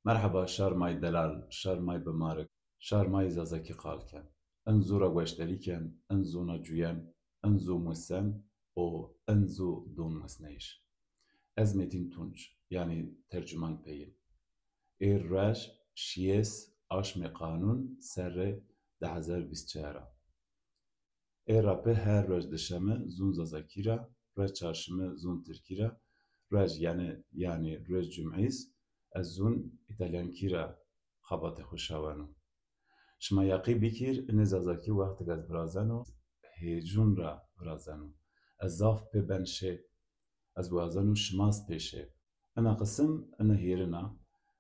مرحبا شارمای دلال شارمای بمارك شارمای زازكي قالكن انزورا واشتريكن انزونا جوين انزو مسن او انزو دون مسنيش ازمتين تونج يعني ترجمان بين اير راش شيس اشمي قانون سر ده هزار بيستشارة اير رابه هر راج دشمه زون زازكيرا راج چارشمه زون تركيرا راج يعني راج جمعيس الزون إيطاليان كيرا خبط خوشاوانو شما یقی بکیر نزازاکی وقت از برازنو هیجون را برازنو ازاف به بنشه از وازنو شماس پیشه انا قسم انا هیرنا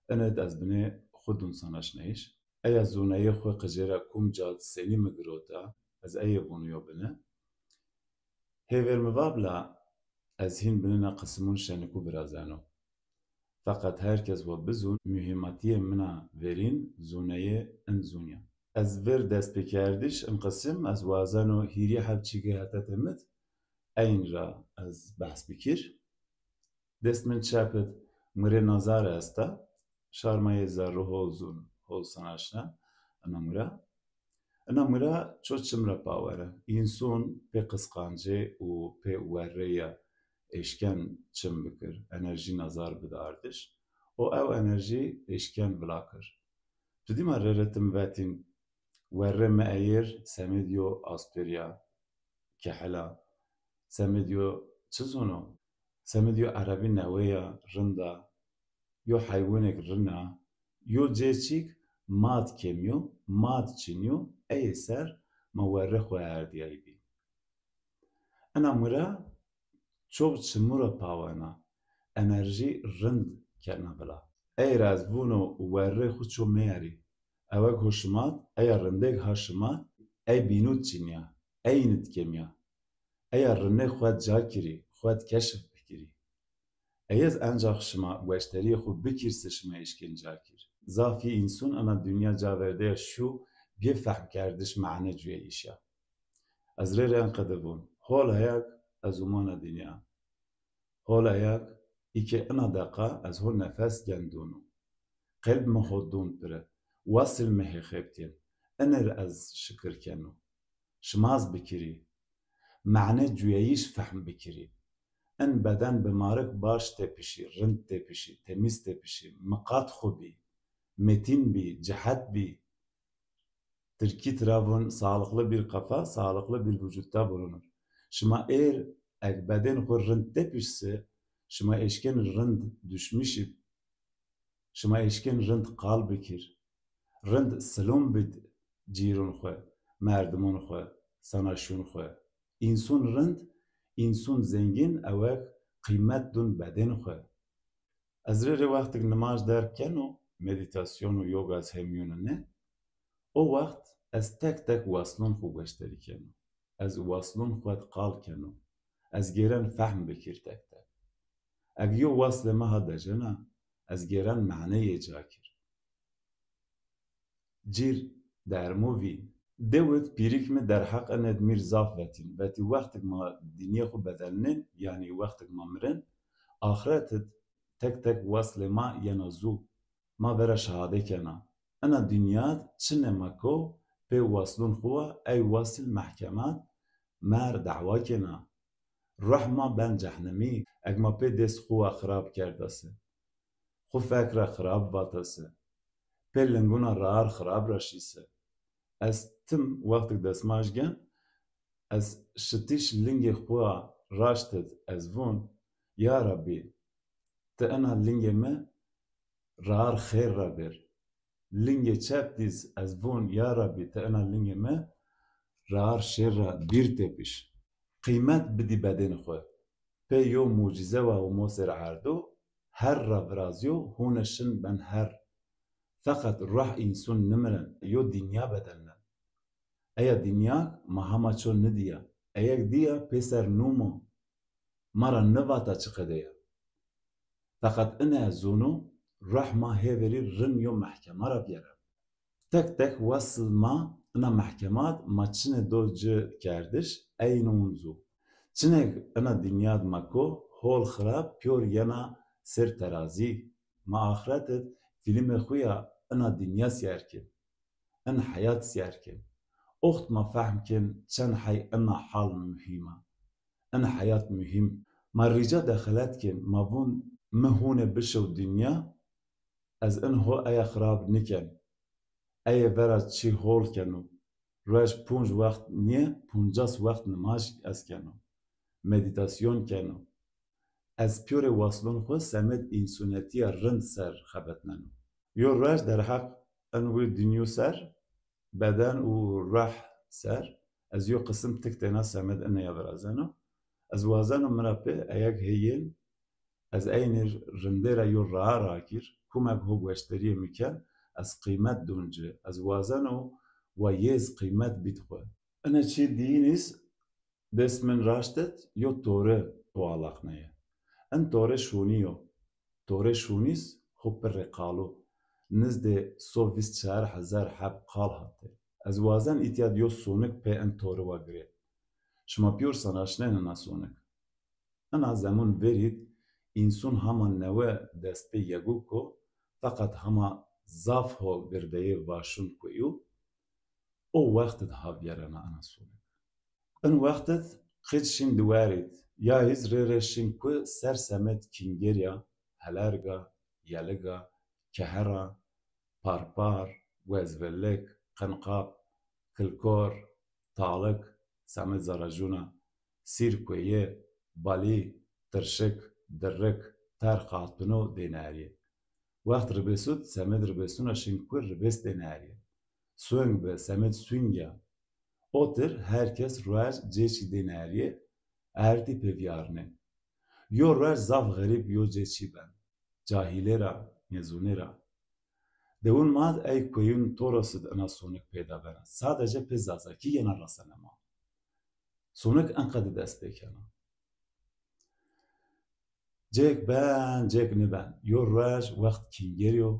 انا از بنه خودون سانش نیش ایا زونه خو قجرا کوم جاد سنی مگروتا از ای بونیو بنه هیور مبابلا از هین بننا قسمون شنکو برازنو فقط herkes و بزون mühimmatiye mina verin zuneye en zunya. Ez ver dest pekerdiş em qasim ez wazano hîrî hevçîgê hete temit eyn ra ez behs bikir. Dest min çapit mirê nazar est e şarmayê zerru hol zûn hol sanaşne ena mira. Ena mira ço çimre pawere. İnson pê qisqancê û pê werrêya eşken çim bikir, enerjî nazar bide ardiş. O ew enerjî eşken bilakir. Tu dîma rêretim vetîn werre me eyêr semê diyo aspêriya kehela, semê diyo çi zûno? Semê diyo erebî newêya rinda, yo heywanek rina, yo cê çîk mat kemiyo, mat çiniyo, eyê ser me werre xwe herdiyayî bî. Ena mira çok çimûra pawana enerjî rind ketine bila. Eğer ez vûno werrê xwe çû mêyerî, ewek hoşimat, eya rindek haşimat, ey bînû çîniya, ey nitkemiya, eya rinê xwe cakirî, xwe keşif bikirî. Eyez enca xişima weşteriyê xwe bikir sişima eşkên cakir. Zafî înson ena dünya caverdeya şû bê fehm kerdiş mane cûye îşya. Ez rêreyan qedibûn. Hol heyak ez umana dünya. Hol heyak îkê ina deqa ez hol nefes gendûnû. Qelb me hodûn pire. Wasıl me hêxebtên. Ener ez şikir kenû. Şimaz bikirî. Mane cûyeyîş fehm bikirî. En beden bimarek baş tepişî, rind tepişî, temiz tepişî, miqat xwe bî, metin bî, cihet bî. Tirkî tiravûn sağlıklı bir kafa, sağlıklı bir vücutta bulunur. Şima eğer ek beden xwe rind tepişse, şima eşken rind düşmüşî, şima eşken rind qal bikir. Rind silûm bid cîrûn xwe, merdimûn xwe, sanaşûn xwe. İnson rind, inson zengin ewek qîmet dûn beden xwe. Ez rêrê wextek nimaj derken û meditasyon û yoga ez hemûyînin ne? O wext ez tek tek waslûn xwe weşterî kenû. Ez waslûn xwe qal kenû. Ez gêren fehm bikir tek tek. Eg yo waslê me hat dejena, ez gêren maneyê cakir. Cîr dermovî dewit pîrik me derheq enet mir zaf vetin. Vetî wextek ma dîniyê xwe bedelinin, yanî wextek ma mirin, axiretit tek tek waslê ma yena zû. Ma vera şehadê kena. Ena dünyat çi nema ku pê waslûn xwe ey wasl mehkemat mer da'wa kena. Ruh ma ben cehnemî, eg ma pê dest xwe xirab kerdase. Xwe fekra xirab vatase. Pê lingûna rar xirab raşîse. Ez tim wextek destmaj gen, ez şitîş lingê xwe raştit ez vûn, ya Rabbî, te ena lingê me rar xêr ra bir. Lingê çep dîz ez vûn, ya Rabbî, te ena lingê me rar şêr ra bir tepîş. Qîmet bidî bedenê xwe. Pê yo mucize ve mosêr erdû, her ra viraziyo hûn şin ben her. Fakat ruh inson nimirin, yo dünya bedelinin. Eya dünya mahama ço nidiya. Eyek diya pêser nûmo. Mara nivata çiqedeya. Fakat ine zûnû ruh ma hêverî rin yo mehkema ra bigere. Tek tek wasıl ma ina mehkemat ma çinê doz cı kerdiş eynûn zû. Çinek ina dünya ma ku hol xirab pyor yena ser terazî. Ma axiretit فیلم خویا انا دنیا سیار کن ان حیات سیار کن اخت ما فهم کن چن حی انا حال مهمه ان حیات مهم ما رجا دخلت کن ما بون مهونه بشو دنیا از ان هو ایا خراب نکن ایا برا چی هول کنو روش پونج وقت نیه پونجاس وقت نماش از کنو مدیتاسیون کنو از پیور واصلون خو سمت انسانیتی رند سر خبت ننو یو روش در حق انوی دنیو سر بدن و روح سر از یو قسم تکتنا سمت انه یا برازنو از وازنو مرپه ایک هیین از این رنده را یو را کیر کمک هو گوشتری میکن از قیمت دونجه از وازنو و یز قیمت بیت خواه انا چی دینیس دست من راشتت یو توره طوالق نیه ان توره شونیو توره شونیس خوب پر رقالو نزد سوفیست 4000 حب قال هاته از وازن ایتیاد یو سونک په ان توره وگره شما پیور سناشنین انا سونک انا زمون verید انسان همان نوع دست به یگو کو فقط هما ضاف ها گردهی واشون کویو او وقتت هاویرنا انا سونک ان وقتت خدشین دوارید یا هیز ریرشین کو سر سمت کینگریا هلرگا یلگا کهرا پارپار وزولک قنقاب کلکور طالق سمت زراجونا سیرکویه بالی ترشک درک تر قاطنو دیناریه وقت ربسود سمت ربسونا شنکور ربس دیناریه سوینگ به سمت سوینگیا اوتر herkes روش جیچی دیناریه ارتی پیویارنه یو روش زاف غریب یو جیچی بن جاهیله را نزونه را دون ماد ای کویون تورسد انا سونک پیدا بنا sadece pezazaki yana rasanama سونک انقدر دست بکنه جک بان جک نبان یو راج وقت کینگریو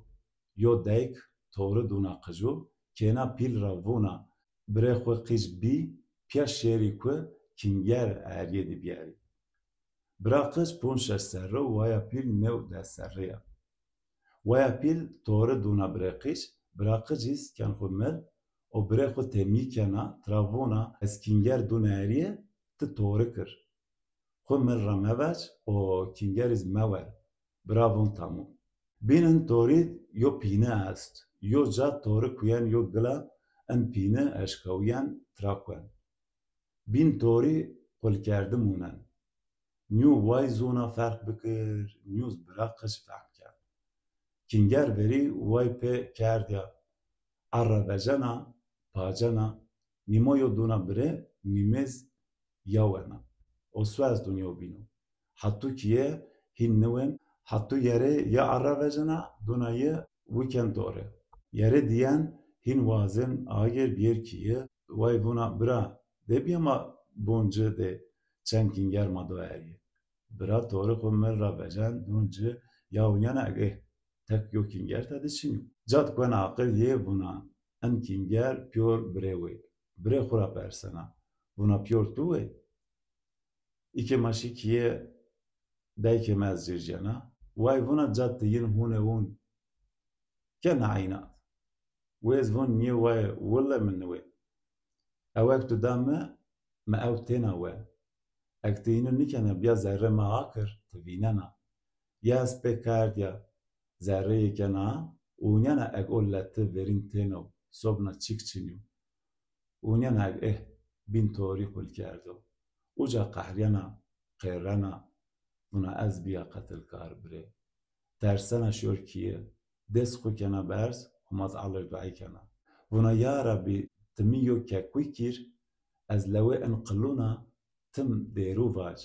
یو دایک توره دونا قجو کنا پیل راوونا بره خو قیج بی پیا شیری کو کینگر اریه دی بیاری براقش پونش سره ویا پیل نو ده سره ویا پیل توره دونا بره قیج براقجیز کن خو مل او بره خو تمی کنا تراوونا از کینگر دونا اریه ت توره کر خو من رمباج او کینگریز مور براون تامو بینن تورید یو پینه است یو جا توره کوین یو گلا ان پینه اشکاویان تراکوان بین توری قل کرده مونن نیو وای زونا فرق بکر نیوز براقش فهم کرد کینگر بری وای په کردیا عربجنا پاجنا نیمو یو دونا بره نیمز یاونا osvaz dunyo bino. Hattu kiye hin newin hattu yere ya arravecena dunayı weekend dore. Yere diyen hin wazin ager bir kiye vay buna bra debiyama boncu de çenkinger madoeri. Bra doğru kummer ravecen duncu ya unyana age tek yo kinger tadı çinyo. Jad kwen akıl ye buna en kinger pure brewe. Bre khura persana. Buna pure tuwe. İki maşikiye dayke mezcircana vay vuna caddı yin hune un ken aynat wez vun niye vay valla min we awak tu damme ma awtena we aktinu nikana bya zerre ma akır tvinana ya spekard ya zerre kana unyana ag ollatte verin teno sobna çikçinyu unyana ag bin tori kul kerdo uca qahriyana qeyrana buna ez biya qetil kar bire tersana şorkiye des xu kena berz humaz alır duay kena buna ya Rabbi timiyo kekwikir ez lewe enqiluna tim deru vaj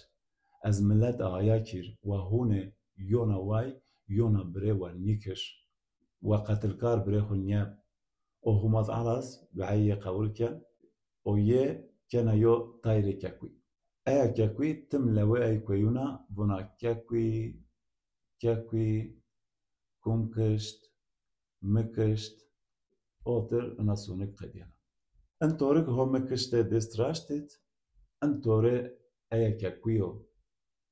ez millet aya kir ve hune yona vay yona bire ve nikiş ve qetil kar bire xu nyab o humaz alas duayye qavul ken o ye kena yo tayre kekwi ایا ککوی تم لوه ای کویونا بنا ککوی کم کشت مکشت اوتر ناسونک قدیانا انطورک هم مکشت دست راشتید انطوره ایا ککویو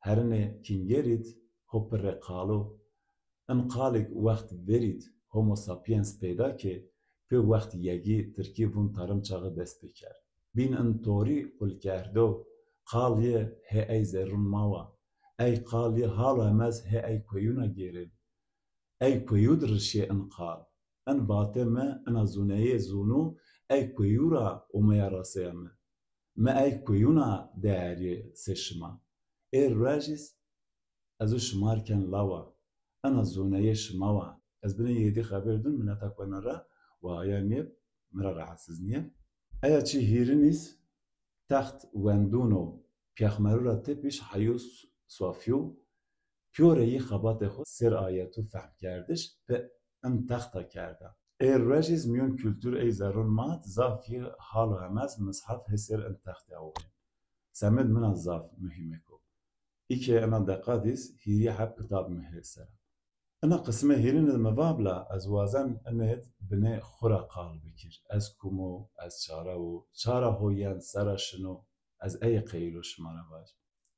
هرنه کینگرید خب رقالو انقالک وقت برید هومو ساپینس پیدا که په وقت یگی ترکی وون تارم چاقه دست بکرد. بین انطوری قل کردو قالیه هی ای زرون ماوا. ای قالیه حالا مز هی ای کویونا گیرین. ای کویود رشی انقال. ان باتمه ان زونه زونو ای کویورا اومیا راسیامه. ما ای کویونا داری سشما. ای راجیس ازو شمار کن لاوا. انا زونه شماوا. از بینه یدی خبر دون من اتاقونا را و آیا نیب مرا راحتسز نیب. ایا چی هیری نیست تخت وندونو پیخمرو را تپیش حیوس صافیو پیوره یه خبات خود سر آیتو فهم کردش به ان تختا کرده. ای رجیز میون کلتور ای زرون مات زافی حالو همز مصحف هسر ان تختا اوه. سمد من از زاف مهمه کو. ای که انا دقادیس هیری حب کتاب مهسر. انا قسمه هیرین المبابلا از وازن انهد بنه خورا قال بکر. از کومو از چارا هویان سرا شنو از ای قیلو شمارا باش.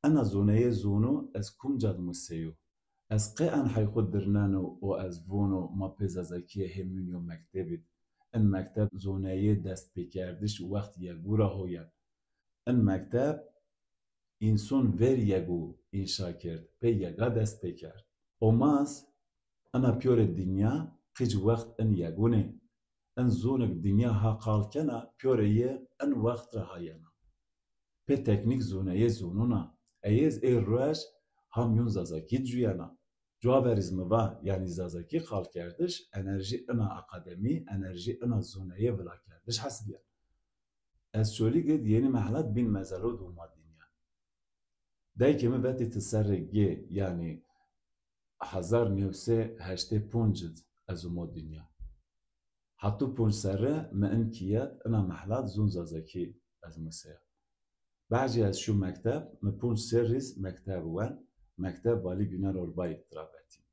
انا زونه زونو از کوم جاد مسیو. از قیان حی خود درنانو و از وونو ما پیزازاکی همونیو مکتبید. ان مکتب زونه دست بکردش وقت یگورا هویان. ان مکتب انسان ور یگو انشا کرد. پی یگا دست بکرد. اوماس انا پیور الدنيا قيج وقت ان يقوني ان زونك الدنيا ها قال كنا پیور يه ان وقت رهاينا به تکنیک زونه يه زونونا ايز اي روش هم يون زازاكي جويانا جوابرزم و يعني زازاكي قال كردش انرژی انا اقادمی انرژی انا زونه يه بلا كردش حسبيا از شولي قد يني محلات بين مزالو دوما الدنيا داي كما باتي تسرقي يعني 1985 از اومو دنیا حتی 5 سره ما انکیت انا محلات زون زازاکی از مسیح بعضی از شو مکتب ما 5 سریز مکتب وان مکتب والی گنار اوربای ترابتی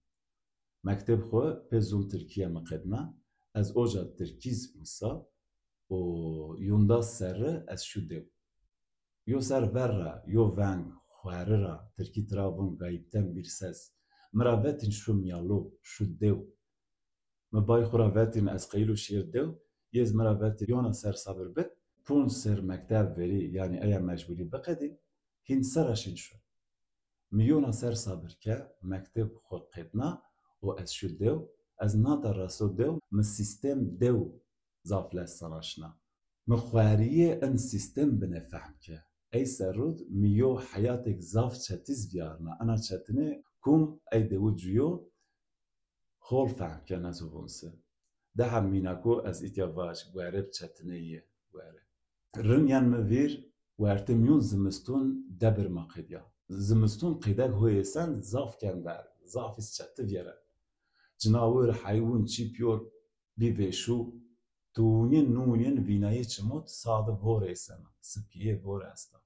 مکتب خو پزون ترکیه مقدمه از اوجا ترکیز مسا و یوندا سره از شو دیو یو سر ورا یو ونگ خواره را ترکی ترابون گایبتن بیرسز مراوتين شو ميالو شو ديو مباي خراوتين از قيلو شير ديو يز مراوتين يونا سر صبر بت بون سر مكتب وري يعني ايا مجبوري بقدي هين سرشين شو ميونا سر صبر كا مكتب خو قدنا و از شو ديو از ناتا راسو ديو من سيستم ديو زاف لساناشنا مخواريه ان سيستم بنفهم كا اي سرود ميو حياتك زاف چتيز بيارنا انا چتنه كم أي دوجيو خول فهم كنا زوونسه ده هم میناکو از ایتیاواش وارب چتنیه وارب رنیان مویر وارتمیون زمستون دبر ما قدیا زمستون قیدک هویسن زاف کندر زافیس چته ویره جناور حیوان چی پیور بیوشو تونین نونین وینایه چموت ساده وریسن سپیه ورستا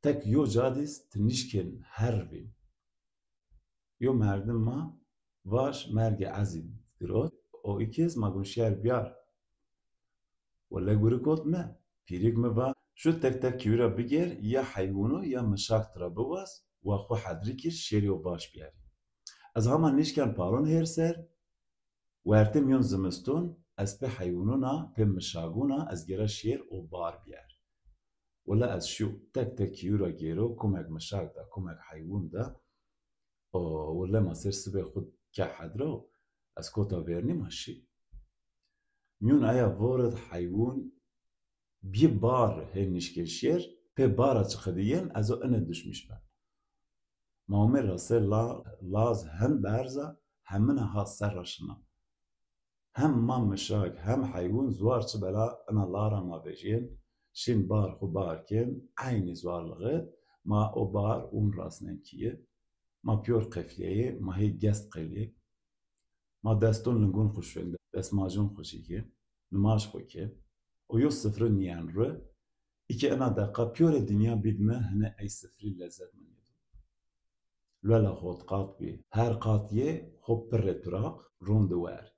تک یو جادیس تنیشکن هر بین یو مردم ما واش مرگ عزیم درست او ایکیز ما گوشیار بیار ولی گوری کود ما پیریک ما با شو تک تک کیورا بگیر یا حیوانو یا مشاک ترا بواز و خو حدری کر شیری و واش بیاری از همان نیشکن پارون هیر سر وارتی میون زمستون از به حیوانونا به مشاگونا از گیره شیر و بار بیار ولی از شو تک تک کیورا گیرو کمک مشاک دا کمک حیوان دا ولا ما سر سبه خود که حدرو از کوتا ورنی ماشی میون آیا وارد حیوان بی بار هنیش کشیر په بارا چخدیین ازو انه دشمش بند ما عمر راسه لاز هم برزا همه ها سر راشنا هم ما مشاک هم حیوان زوار چه بلا انا لارا ما بجین شین بار خو بار کن عینی زوار لغت ما او بار اون راسنن کیه ما پیور قفلیه ما هی گست قلیه ما دستون لنگون خوشوین دست ماجون خوشی که نماش خو که و یو سفر نیان رو ای که انا دقا پیور دنیا بیدمه هنه ای سفری لذت من یدو لولا خود قاط بی هر قاطیه خوب پر پراق رون دوار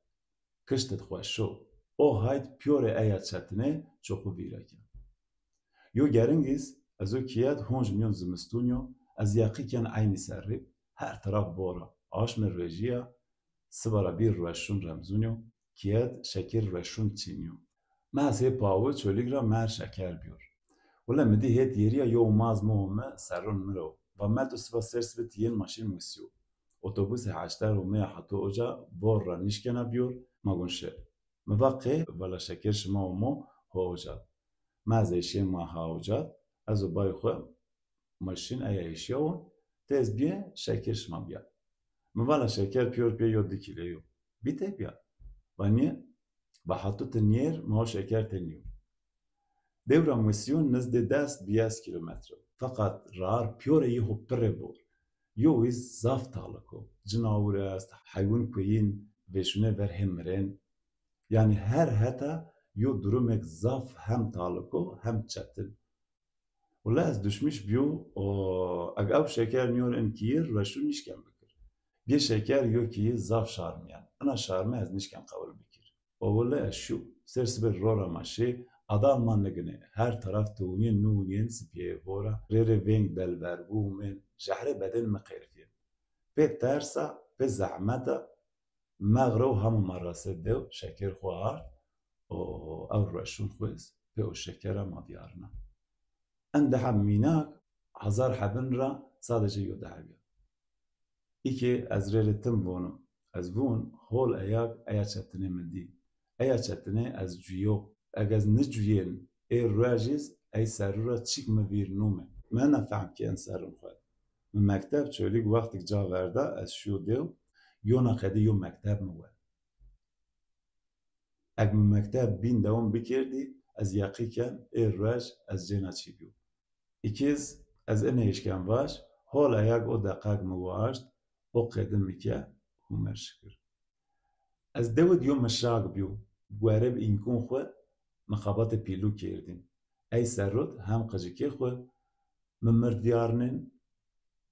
کشتت خوش شو او هاید پیور ایت چتنه چو خو ویرا کن یو گرنگیز از او کیاد هونج میون زمستونیو از یقی کن عینی سر ریب هر طرف بورا آش من رژیا سبارا بیر روشون رمزونیو کیت شکر روشون چینیو ما از هی پاوه چولیگ را مر شکر بیور ولی مدی هیت یریا یو ماز مومه سرون مرو و مدو سبا سرس به تین ماشین موسیو اتوبوس هشتر و میا حتو اوجا بور را نشکنه بیور مگونشه مواقع ولا شکر شما و مو ها اوجا ما از ایشی ما ها اوجا از بای خو ماشین ایشیاون تز بیه شکر شما بیا موالا شکر پیور پی یو 2 کیلو بیته بیا و نیه و حتو تنیر ما شکر تنیو devra misyon nizde dest 20 kilometre. Fakat rar piyore yiho pire bor. Yo iz zaf taliko. Cinavur est, hayvan kuyin veşune ver hemren. Yani her heta yo durumek zaf hem taliko hem çetin. Ola ez düşmüş biyo ag av şeker niyor en kiyir reşu nişken bikir. Bir şeker yo ki zaf şarmiyan. Ana şarmı ez nişken kabul bikir. Ola şu sersiber rora maşe adam man negine her taraf tuğunin nuğunin spiye vora rere veng delber bumen jahre beden mekirfiye. Pe tersa pe zahmeta مغرو هم مراسه دو شکر خوار او رشون خوز به او شکر ما دیارنا انده هم میناک هزار حبن را sadece یو دعویه ایکه از ریلتم وونم از وون هول ایا چتنه مدی ایا چتنه از جیو اگز نجوین ای راجز ای سرورا چیک مبیر نومه من نفهم که این سرم خواهد من مکتب چولیگ وقتی جا ورده از شو دیو یونا خدی یو مکتب موه اگه من مکتب بین دوام بکردی از یقی کن ای راج از جینا چی بیو ایکیز از اینه ایشکن واش حال ایگ او دقیق مواشت او قدم میکه همر شکر از دود یو مشاق بیو گوارب اینکون خو مخابات پیلو کردیم ای سرود هم قجکی خو ممردیارنن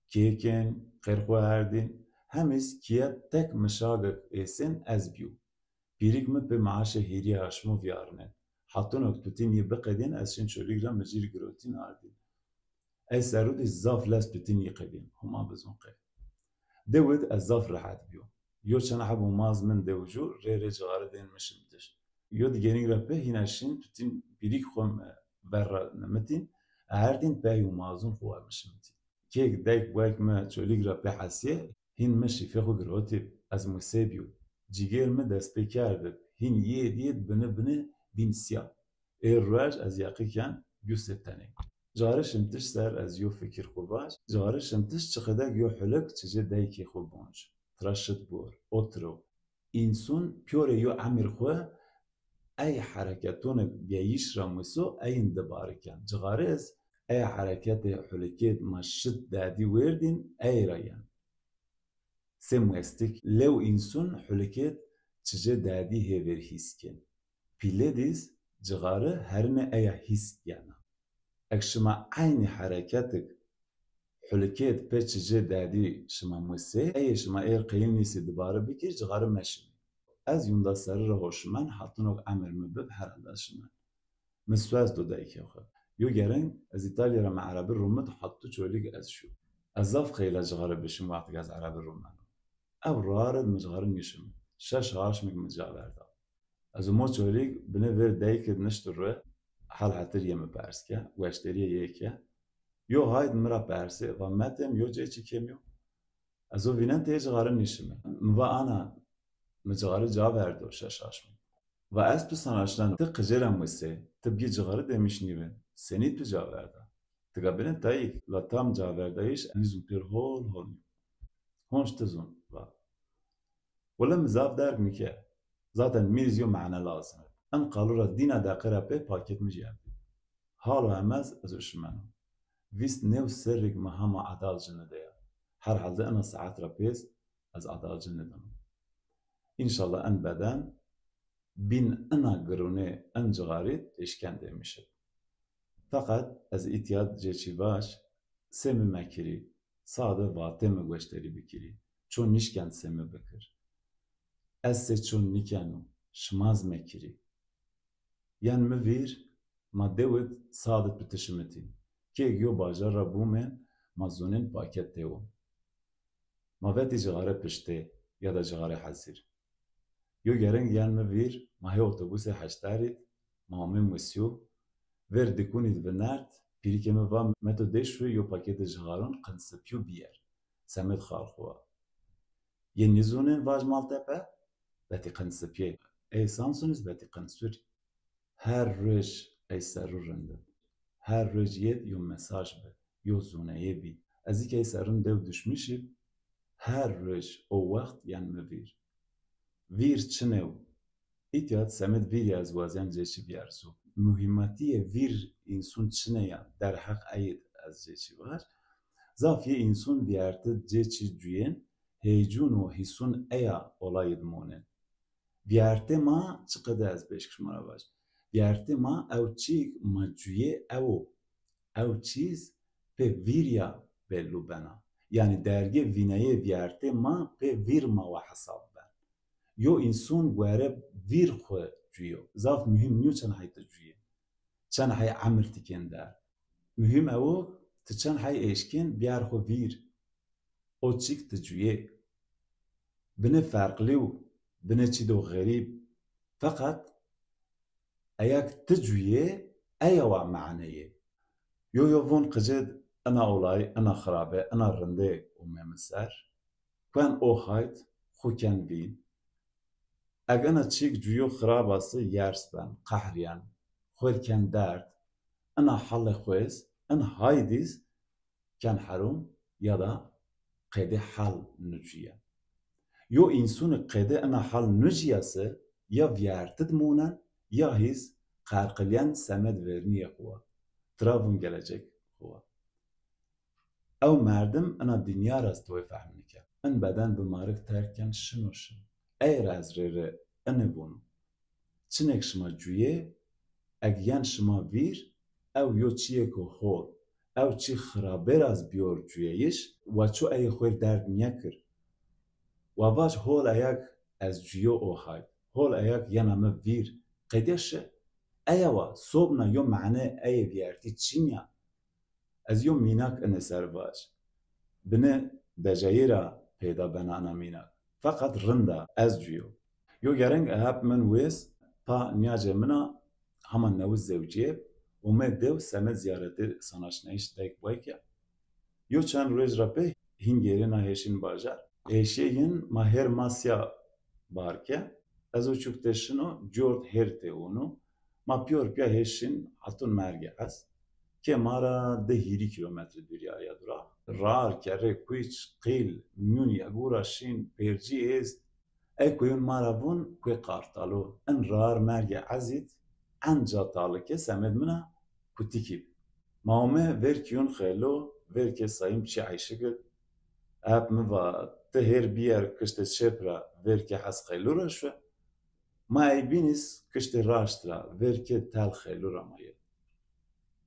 کیکن قرخو هردین همیز کیه تک مشاق ایسن از بیو پیریک مد به معاش هیری هاشمو ویارنن حتی نکتوتین یه بقیدین از شن شولیگ را مجیر گروتین آردین ای سرود زاف لس بتین یه قیدین هما بزون قید دود از زاف راحت بیو یو چنه حبو ماز من دوجو ری جغاره دین مشمتش یو دیگرین را به هینشین بتین پیریک خوم بر نمتین هردین پیو مازون خواه مشمتین کیک دیک وایک ما شولیگ را به حسیه هین مشی فخو گروتی از موسیبیو جیگر می دست پی کرده هین یه دید بنه بین سیا ایرواج از یقی کن بیو ستنه جاره شمتش سر از یو فکر خوباش جاره شمتش چقدر یو حلق چجه دایکی خوب بونج ترشت بور اوترو اینسون پیور یو عمر خواه ای حرکتون بیایش را مسو این دباره کن جغاره از ای حرکت حلقیت مشد دادی وردین ای رایان سموستیک لو اینسون حلقیت چجه دادی هیور هیسکن پیلدیز جغاره هرنه ایا هیسکیانا اکشما عین حرکتك حلقیت په چجه دادی شما موسه ای شما ایر قیل نیسی دباره بکر جغاره مشم از یوندا سر را هوشمن حتنوک امر مبب هر انداز شمن مسواز دو دایکی خود یو گرن از ایتالیا را معربه رومت حتو چولیگ از شو ازاف خیلی جغاره بشم وقتی از عرب رومن او رارد مجغاره نیشم شش هاش مجاورده از ما چولیگ بنه ور دایک نشتر رو حال حتر یم پرسکه و اشتریه یکه یو هاید مرا پرسه و متم یو جای چی کمیو از او وینن تیج غاره نیشمه و آنا مجغاره جا ورده و ششاش می و از تو سناشتن تی قجرم وسه تی بگی جغاره دمیش نیوه سنید تو جا ورده تقابلن تاییک لطام جا ورده ایش انیزون پیر هول نیو هونش تزون ولا مزاف درک میکه zaten میرزیو معنی لازمه ان قالو را دینا داقره به پاکت میجیابی حالو همز از اشمانو ویست نو سرق مهما عدال جنده هر حالده انا ساعت را پیز از عدال جنده انشالله ان بدن بین انا گرونه ان جغارید اشکنده میشه فقط از ایتیاد جیچی باش سمی مکری ساده واته مگوشتری بکری چون نشکن سمی بکر از سه چون نیکنو شماز مکری یعنی مویر ما دوید سادت بتشمتین که یو باجر را بومن ما زونین پاکت دیوم ما وقتی جغاره پشته ya da cigare hazir. Yo gereng yan me vir mahe otobüse heştarit maome musyo ver dikunit venert pirike me va meto deşu yo pakete cigaron qınsıpyu biyer. Semet xalxwa. Ye nizunin vaj maltepe beti qınsıpye. Ey Samsunis beti qınsur. Her roj ey seru rındı. Her roj yed yo mesaj be. Yo zuneye bi. Ez ike serun dev düşmüşib her roj o waqt yan me vir. Vir çinew. İtiyat semet vir yaz wazen ceçi biyarzu. Mühimmatiye vir insun çineya der haq ayet az ceçi var. Zafiye insun biyartı ceçi cuyen heycun o hisun eya olayid monen. Biyarte ma çıkıda az beşkişmara baş. Biyarte ma ev çik ma cuye ev çiz pe virya bellu bena. Yani derge vineye biyarte ma pe virma ve hesab ben. Yo insun gwere vir xwe cuyo. Zaf mühim niyo çan hayta cuye. Çan hay amir tiken der. Mühim evo tı çan hay eşkin biyar xwe vir. O çik tı cuye. Bine farkliw, bine çido gherib. Fakat ayak tı cuye eyawa ma'neye. Yo von qıced ana olay, ana xarabe, ana rinde o memser. Kwen o hayt xuken bin. Agana çik cuyo xarabası yers ben, qahriyan, xwelken dert, ana halle xwez, an haydiz, ken harum ya da qede hal nüciye. Yo insuni qede ana hal nüciyası ya vyertid munen ya hiz qarqilyan semed verniye xwa. Travun gelecek xwa. Ew merdim ana dünya rast toy fehmnike. An beden bimarik terken şinoşin. Ey razrere anebun. Çinek şma cuye, egyen şma vir, ew yo çiye ko xor, ew çi xraber az biyor cuyeyiş, ve ço ey xwer derd nyekir. Ve vaj hol ayak az cuyo o hay, hol ayak yana me vir, qedeşe, eywa sobna yo mane ey viyerti çinya, az yo minak ene servaj. Bine dejayira peyda benana minak. Fakat rında az cuyo. Yo gereng hep min wes pa niyace mina haman newiz zevciye u me dev semet ziyareti sanaşneyiş dek wayke. Yo çan roj rape hingerina heşin bajar. Eşeyin maher masya barke. Ez o çukteşino jord herte onu. Ma pior pya heşin hatun merge az. Ke mara de 20 kilometre dünyaya dura. Rar kere kuiç qil mün yagura şin perci est. Ekuyun marabun kuy qartalo. En rar merge azit anca talıke semed mina kutikib. Maume verkiyun khelo verke sayım çi ayşıgıt. Ap mva teher biyer kışte çepra verke has khelo raşve. Ma eybinis kışte raştra verke tel khelo ramayı.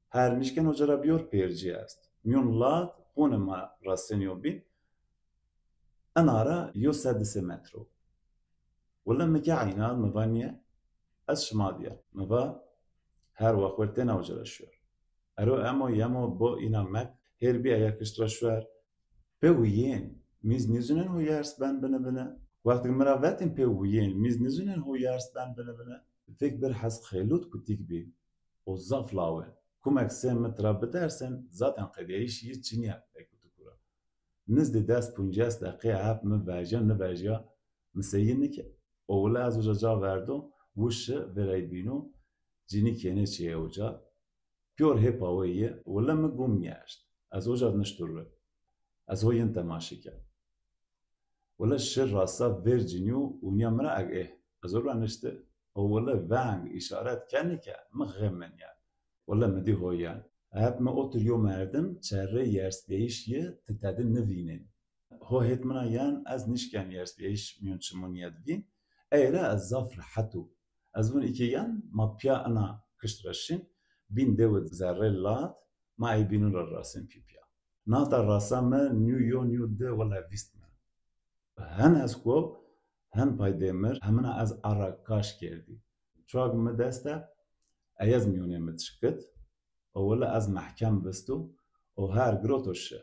Her mişken hocara biyor perci est. Myon lat hunema rasenyo bin. Anara yo 7 metro. ولا مكي عينات مفانية أس شمادية مفا هر وقتنا وجر الشور أرو أمو يمو بو إنا مك هر بي أيا كشتر الشور بويين ميز نزونن هو يارس بنا وقت مرافتن بويين ميز نزونن هو يارس بنا فيك برحس خيلوت كتيك بي وزاف لاوين كومك سين مترا بدرسن زاتن قديش يتشنيا بكتكورا نزد داس 50 دقيقة عاب مفاجأ نفاجأ مسيينك اولا از اوجا جا وردو وش ورای بینو جینی کنه چیه اوجا پیور هپاویه ولا مگوم میاشت از اوجا نشتره از هوین تماشی کرد ولا شر راسا ورجینیو اونیا مرا اگه از اولا نشته اولا وانگ اشارت کنی که مغمن یا ولا مدی هویان هب ما اوتریو مردم چره یرس بیش یه تتدن نوینن هو هت منا یان از نشکن یرس بیش میون چمونیت بین Eyle az zaf rahatu. Az bun ikiyan ma pya ana kıştraşin bin devet zerre lat ma ay binur rasin pipya. Nata rasa me new de wala vistme. Hen az ko hen paydemir hemina az arakaş geldi. Çok me deste ayaz miyone me tşkit o wala az mahkem bestu o her grotoşe.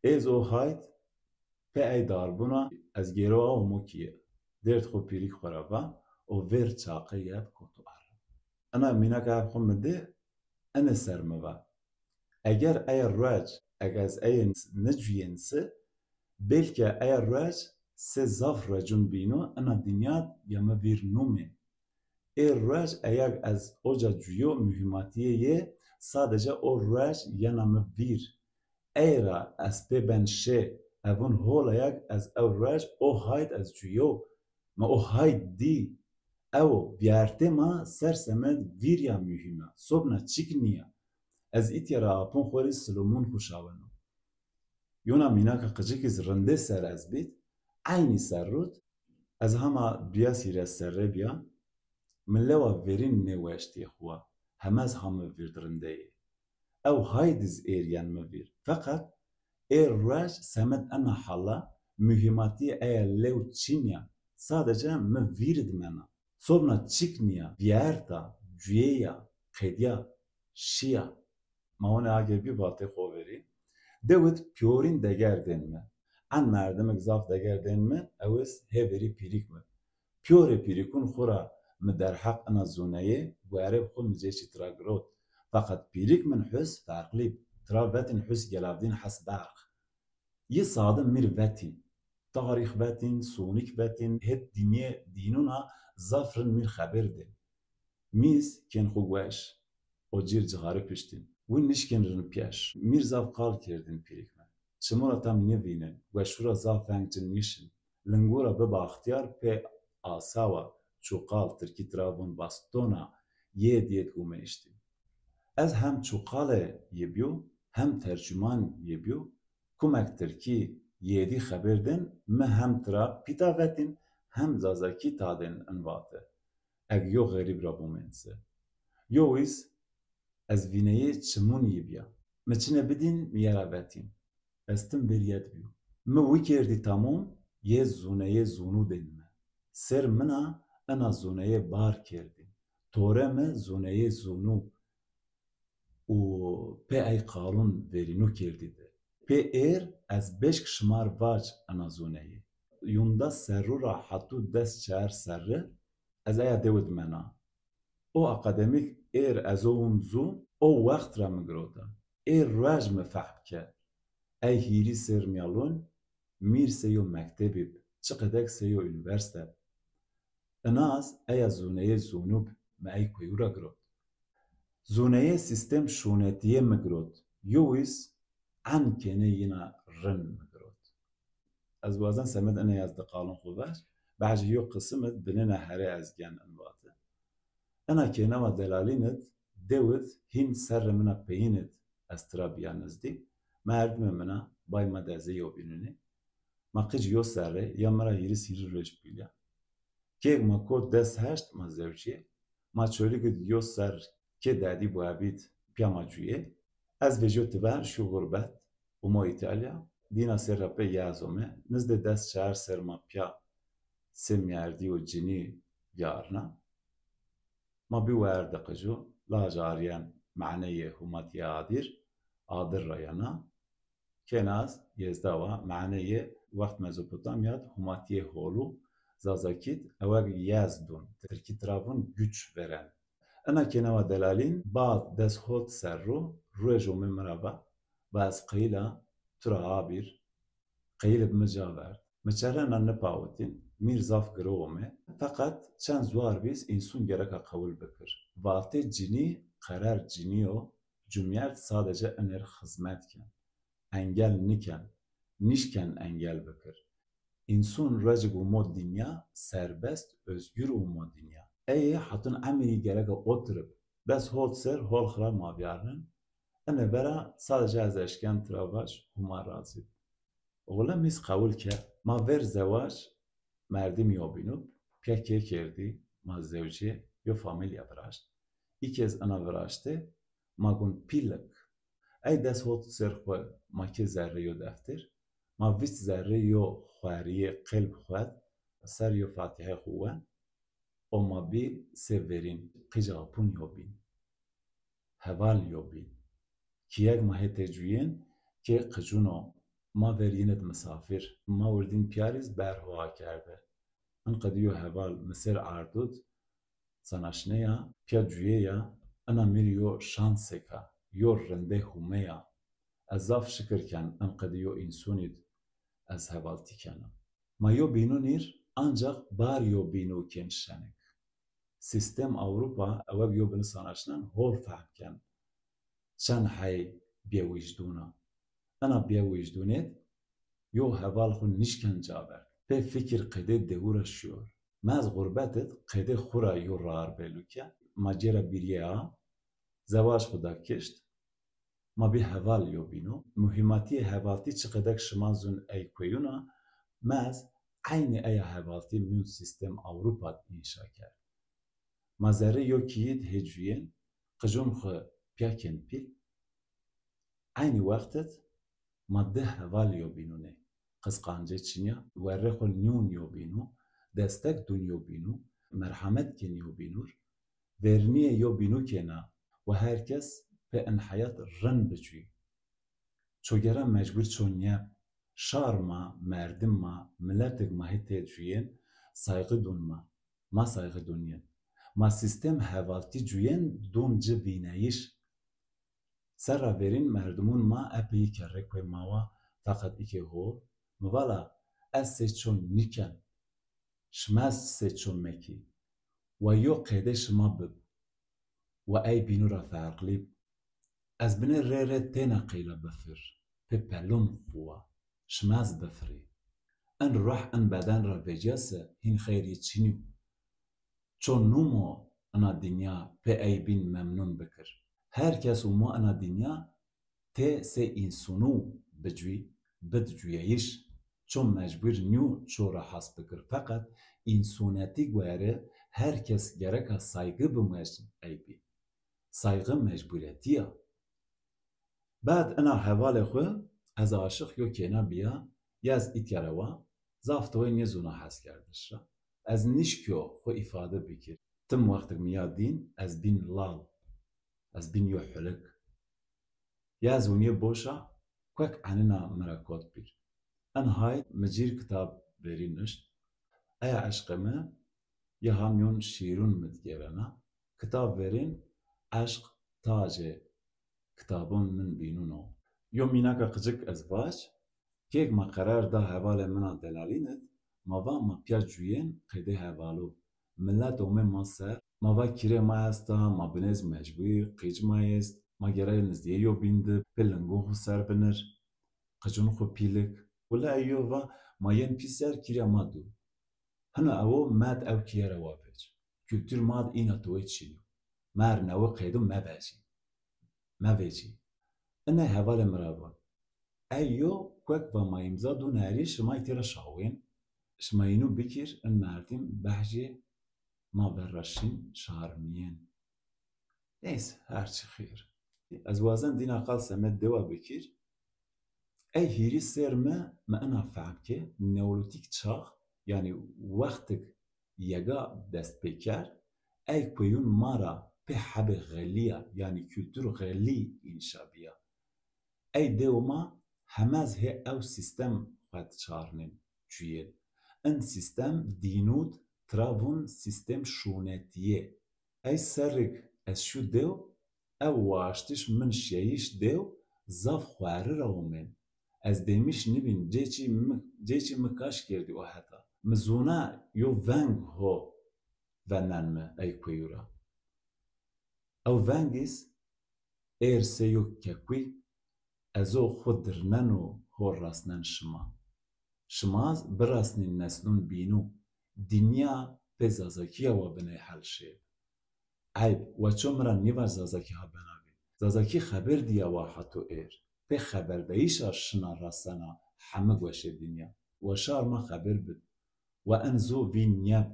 Ez o hayt pe ey darbuna ez gêroa û mokiye dêrt xwe pîrik xwerava û vêr çaqê yek kotu ar. Ena mînaka ev xwe min dê ene ser mive. Eger eya reç ez eyê necuyên se belke eya reç sê zaf recûn bîno ena dinya ya me vîr nûmê. Ê reç eyak ez oca cuyo mühîmatiyê yê sadece o reç yena me vîr. Eyra ez pê ben şê evûn holayak ez ew reç o hayt ez cuyo me o hayt dî. Ew viyartê ma ser semed vîrya mühîm e. Sobna çik niye. Ez îtyara apûn xwerî Silomon xuşaweno. Yona mînaka qicikî rindê ser ez bît, aynî serrût, ez hema duya sîre serrê biya, min lewa verîn nêweştê xwe, hemez hame vîr rindeyê. Ew hay diz êriyan me vîr. Feqet ê reç semed ena hala mühîmatiyê eya lew çi niye? Sadece me vîr dimena. Sobna çik niye? Viyarta, cuyêya, qediya, şiya. Ma hûn ê agê bî vatê xwe verî. Dewit pyorîn degerdên me. An merdemek zaf degerdên me ewis hêverî pîrik me. Pyorê pîrîkûn xwe ra mi derheq ena zoneyê werê xwe mi cê çî tira girot. Feqet pîrik min hûs ferqlî bû. Tira vetên hûs gelavdîn hes berq. Yê sadim mîr vetîn. Tarîx vetîn, sonîk vetîn, hêt dîniyê dînûna zafrin mîr xeber dên. Mîz kên xwe weş, o cîr cixarî piştîn. Wî nişkên rin pêş. Mîr zav qal kirdin pîrik me. Çimûra tem nivînin, weşûra zaveng cin nîşin. Lingora biba ixtiyar pê asawa çûqal tirkî tiravûn bastona yê diyet û me îştî. Ez hem çûqalê yêbiyo, hem tercüman yêbiyo, kumek tirkî yêdî xeber din, me hem tira pîta vetîn, hem zazakî tadên in vate. Eg yo xerîb ra bûmên se. Yo wîs ez vîneyê çimûn yêbiya. Me çine bidîn mi yera vetîn. Ez tim bêriyet bîyo. Mi wî kerdî tamûm yê zoneyê zonû tên me. Ser mina ena zoneyê bar kerdîn. Tore me zoneyê zonû û pê ey qalûn verînû kerdî de. Pê êr ez beşk şimar vac ena zoneyê. Yûnda serrûra hetû dest çar serre ez eya dewit mena. O akademîk êr ezowûn zû o wext ra min girota. Êr rej me fehm ke. Ey hîrî ser miyalûn mîr seyo mektebê bi. Çi qedek seyo unîversite. Inaz eya zoneyê zonû me ey kuyûra girot. Zoneyê sîstem şûnetiyê me girot. Yo wîs an kenê yîna rin me girot. Ez wazan semed ene ez diqalûn xwe ver, behecî yo qisimit binêne herê ez gen in vate. Ena kênema delalînit dewit hîn serê mina peyînit ez tira biya nizdîk, me erdimê mina bay me dezê yo bînînê. Ma qîc yo serê ya me ra hîrî sîrî rêj bîliya. Kêk ma kot dest heşt ma zewciyê, ma çolîkit yo ser kê dedî bû hebît piya ma cuyê, ez vêjî tiber şû gurbet û mo Îtalya, dîna sê re pê yezo me, nizdê dest çar ser ma piya sê merdî û cinî yarna, ma bî wer diqîjo, la jariyan meعنeyê hûmatiya adir rayana, kenaz yezdawa meعنeyê wext Mezopotamyat hûmatiyê holû, zazakît ewek Yezdûn, tirkî tiravûn güç veren. Ena kênema delalîn bad dest hot serrû, rûyê me mirava, ba ez qeyîla tura abîr, qeyîlê bi min ca verd. Mi çerhena nipawitîn, mîr zaf girowa me, feqet çend zwar bîst însûn gereka qewil bikir. Vatê cinî qerer cinîyo, cumiyet sadece ener xizmet kin. Engel nikin, nîşken engel bikir. İnsûn recik û mo dinya, serbest, özgür û mo dinya. Eyê hatin emirî gereka otirib, dest hot ser, hol xira maviyarin, ene bera sadece ez eşken tiravaş hûma razî. Oğla mîz qewil ke, ma ver zewac merdî miyo bînû, piya kê kerdî, ma zewcê yo famîlya viraşt. Îkez ena viraştê, ma got pîlik. Ey dest hot ser xwe ma kê zerrê yo deftir, ma vîst zerrê yo xweriyê qelb xwed, ser yo fatîhe xwe wen, o ma bî sê verîn, qîca apûn yo bîn. Heval yo bîn. Kiyek ma hê tê cuyên, kê qicûno ما ورینت مسافر ما وردین پیاریز برهوا کرده انقدیو هوال مسیر عردود سناشنیا پیا جویه انا میریو شانسکا یو رنده همیا ازاف شکر کن انقدیو انسونید از هوالتی کنم ما یو بینو نیر ancak bar yo bino kenşenek. Sistem Avrupa ev yo bin sanaşnan hol fahmken. Çen hay biyewijduna. Ana biyewijdunet yo heval xun nişken caber. Pe fikir qede devura şiyor. Maz gurbetet qede xura yo rar beluke. Macera biriye a. Zevaj xuda kişt. Ma bir heval yo bino. Muhimmatiye hevalti çıkıdak şımazun ey koyuna. Maz aynı aya hevalti mün sistem Avrupa inşa kerd. Mazere yo kiyid hecviyen qıcun xı pyaken pil aynı vaktet madde heval yo binune qısqancı çinya verre xo nyun yo binu destek dun yo binu merhamet ken yo binur verniye yo binu kena ve herkes pe en hayat ren biçi çogera mecbur çonya şarma merdimma milletek mahite cüyen saygı dunma ma saygı dunyen ma sistem hevalti cüyen dun civîneyiş serra verin merdumun ma epey kerrek ve mawa fakat iki ho mıvala ez seçon niken şmez seçon meki ve yo qede şma bib ve ey binura farqlib ez bine re tena qeyla befir pe pelum huwa şmez befri en ruh en beden ra vecese hin xeyri çiniu çon numo ana dünya pe ey bin memnun bikir herkes umu ana dünya te se insunu bicvi bidcüyeyiş çon mecbur nyu çora has bikir fakat insaneti göre herkes gereka saygı bimez eybi saygı mecburiyetiye بعد انا حوال خو از عاشق یو کینا بیا یز ایتیاروا زافتوی نزونا حس کردش از نیشکیو خو ifade بکر تم وقت میادین از بین لال از بین یو حلق یز ونی بوشا کوک عننا مراکوت بیر ان های مجیر کتاب برینشت ای عشقمه یه همیون شیرون مدگرنا کتاب برین عشق تاجه kitabın min bînûno. Yo mînaka qicik ez baş, kêk me qerar da hevalê min a delalînet, mava me piya cûyên qêdê hevalo. Millet û me ma ser, mava kîrê ma est da, ma binêz mecbûr, qîç ma est, ma gerayê nizdiyê yo bîndib, pê lingûn xwe ser binir, qicûn xwe pîlik. Wila eyo va ma yên pî ser kîrya ma dû. Hina ew med ew kiyere wa pêç. Kültür mad îna tuwê çînî. Mer newe qêdû me vecî. ماویجی اینه حواله مرابا ایو کوک و ما امضا دو نری شمای تیرا شاوین شماینو بکیر ان مردیم بحجی ما برشین شارمین neyse herçi xeyr ez wazan dîna qal semet dewa bikir ey hîrî ser me ena fehmke neolîtik çağ yani wextek yega dest pê ker ey kuyun mara pe hebe geliya yani kültür geli inşabiya. Ey devma hemez he ev sistem xwed çarnin çûye. En sistem dînûd travun sistem şûnetiye. Ey serrik ez şû dew ev waştiş min şeyiş dew zaf xwarir min. Ez demiş nibin cêçî min kaş girdi o heta. Mizûna yo veng ho venan me ey kuyura. Ew vengîs êrse yo kekwî ezo xwe dirnen û hor rastnen şima. Şimaz birasnên neslûn bînû dinya pê zazakiya we binê helşê. Eyb we ço miran nîvar zazakî ha benavî. Zazakî xeber diya we heto êr. Pê xeberdeyîşa şina rastena hemû weşê dinya. We şar me xeber bid. We en zû vî nyeb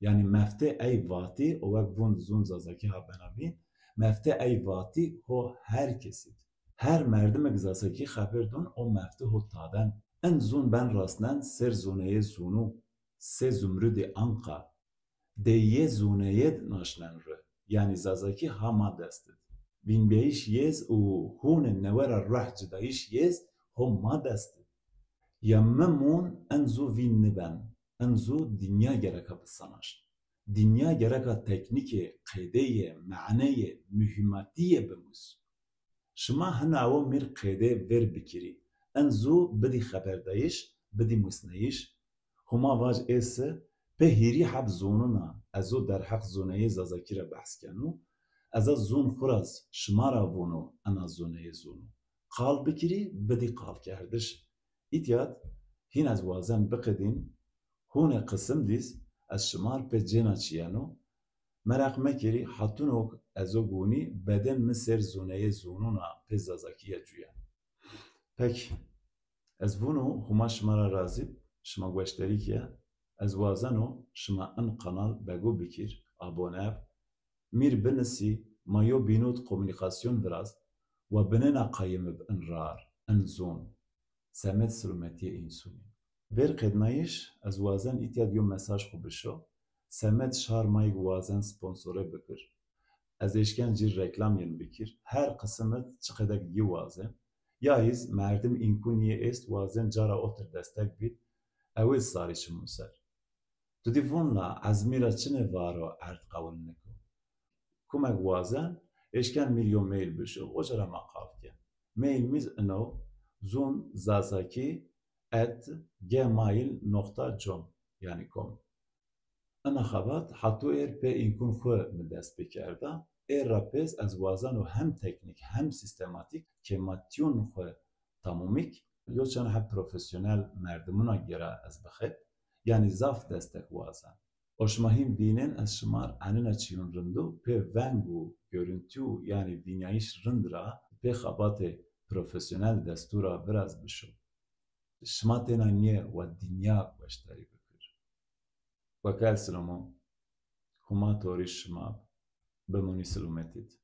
yani meftê ey vatî û wek vûn zûn zazakî ha benavîn meftê ey vatî ho herkesî. Her merdimek zazakî xeber dûn o meftê ho taden. En zûn ben rastnen ser zûneyê zûnû sê zumrudê anqa dê yê zûneyê naşnen re yani zazakî hama destit. Vînbêyîş yêz û hûnên newera reh cidayîş yêz ho ma destit. یا ممون انزو وین نبن انزو دنیا گرکا بساناش دنیا گرکا تکنیک قیده معنی مهمتی بموز شما هن او میر قیده ور بکری انزو بدی خبردایش بدی مسنیش هما واج ایسه به هیری حب زونونا ازو در حق زونه زازاکی را بحث کنو ازا زون خورز شما را بونو انا زونه زونو قال بکری بدی قال کردش ایتیاد هین از وازن بقدین هون قسم دیز از شمار به جنا چیانو مراق مکری حتونو ازو گونی بدن مسر زونه زونونا به زازاکی جویا پک از وونو هما شما را رازی شما گوشتری که از وازنو شما ان قنال بگو بکیر آبونه میر بنسی مایو بینود کومونیکاسیون براز و بننا قایم بان رار ان زون سمت سلومتی انسونی ور قدنایش از وازن ایتیاد یوم مساج خوب بشو سمت شار مای وازن سپانسوره بکر از اشکن جیر reklam ین بکیر هر قسمت چقدر یه وازن یا هیز مردم اینکونیه است وازن جارا اوتر دستک بید اویل ساریش موسر تو دیفونلا ازمیرا چنه وارو ارد قول نکو کمک وازن اشکن میلیون میل بشو و جرا مقال کن میل میز انو زون زازاکی at gmail.com yani com انا خبات حتو ایر pe inkun خو مدست بکرده ایر راپس از وازن و هم تکنیک هم سیستماتیک که ماتیون خو تمومیک یا چون هم پروفیسیونل مردمونا گره از بخیر yani zaf destek vazan. Oşmahim vinen az şımar anına çiyun rındu pe vengu görüntü yani vinyayış rındıra pe xabate profesyonel destura biraz bişo. Şmatena niye ve dünya baştari bikir. Vakal sılımı huma tori şıma bemuni sılümetit.